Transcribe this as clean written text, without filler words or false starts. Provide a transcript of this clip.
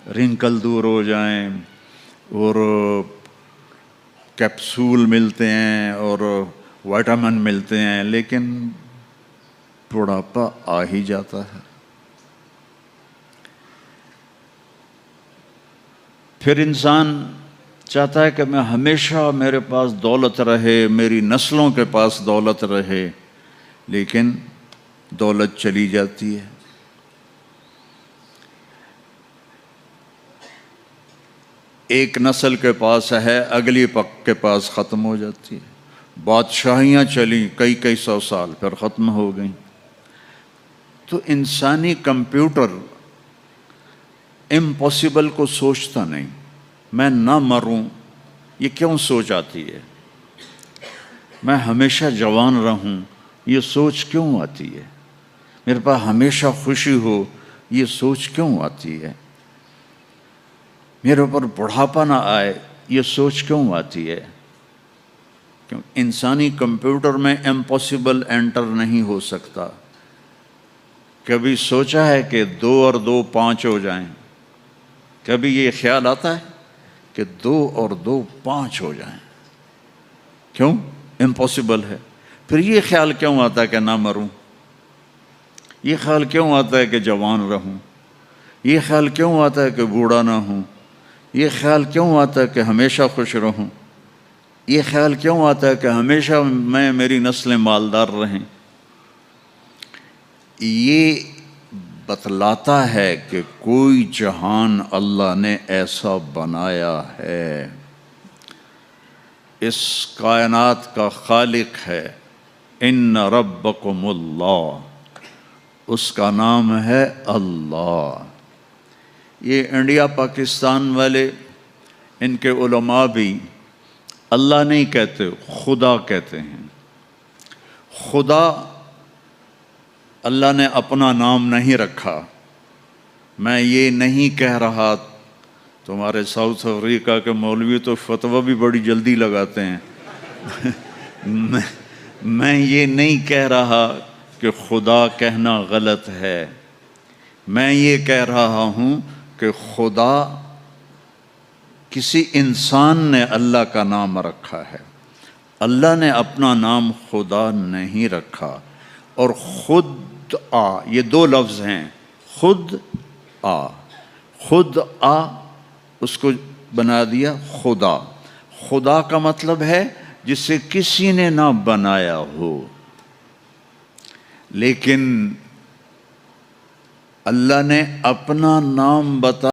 Wrinkle دور ہو جائیں اور کیپسول ملتے ہیں اور وائٹامن ملتے ہیں، لیکن بڑھاپا آ ہی جاتا ہے۔ پھر انسان چاہتا ہے کہ میں ہمیشہ میرے پاس دولت رہے، میری نسلوں کے پاس دولت رہے، لیکن دولت چلی جاتی ہے۔ ایک نسل کے پاس ہے، اگلی کے پاس ختم ہو جاتی ہے۔ بادشاہیاں چلیں کئی سو سال، پھر ختم ہو گئیں۔ تو انسانی کمپیوٹر امپاسبل کو سوچتا نہیں۔ میں نہ مروں، یہ کیوں سوچ آتی ہے؟ میں ہمیشہ جوان رہوں، یہ سوچ کیوں آتی ہے؟ میرے پاس ہمیشہ خوشی ہو، یہ سوچ کیوں آتی ہے؟ میرے اوپر بڑھاپا نہ آئے، یہ سوچ کیوں آتی ہے؟ کیوں انسانی کمپیوٹر میں امپاسبل انٹر نہیں ہو سکتا۔ کبھی سوچا ہے کہ 2 اور 2 5 ہو جائیں؟ کبھی یہ خیال آتا ہے کہ 2 اور 2 5 ہو جائیں؟ کیوں؟ امپاسبل ہے۔ پھر یہ خیال کیوں آتا ہے کہ نہ مروں؟ یہ خیال کیوں آتا ہے کہ جوان رہوں؟ یہ خیال کیوں آتا ہے کہ بوڑھا نہ ہوں؟ یہ خیال کیوں آتا ہے کہ ہمیشہ خوش رہوں؟ یہ خیال کیوں آتا ہے کہ ہمیشہ میری نسلیں مالدار رہیں؟ یہ بتلاتا ہے کہ کوئی جہان اللہ نے ایسا بنایا ہے۔ اس کائنات کا خالق ہے، ان ربکم اللہ، اس کا نام ہے اللہ۔ یہ انڈیا پاکستان والے، ان کے علماء بھی اللہ نہیں کہتے، خدا کہتے ہیں۔ خدا اللہ نے اپنا نام نہیں رکھا۔ میں یہ نہیں کہہ رہا، تمہارے ساؤتھ افریقہ کے مولوی تو فتویٰ بھی بڑی جلدی لگاتے ہیں۔ میں یہ نہیں کہہ رہا کہ خدا کہنا غلط ہے۔ میں یہ کہہ رہا ہوں کہ خدا، کسی انسان نے اللہ کا نام رکھا ہے، اللہ نے اپنا نام خدا نہیں رکھا۔ اور خود آ، یہ 2 لفظ ہیں، خود آ۔ خود آ، اس کو بنا دیا خدا۔ خدا کا مطلب ہے جسے کسی نے نہ بنایا ہو، لیکن اللہ نے اپنا نام بتا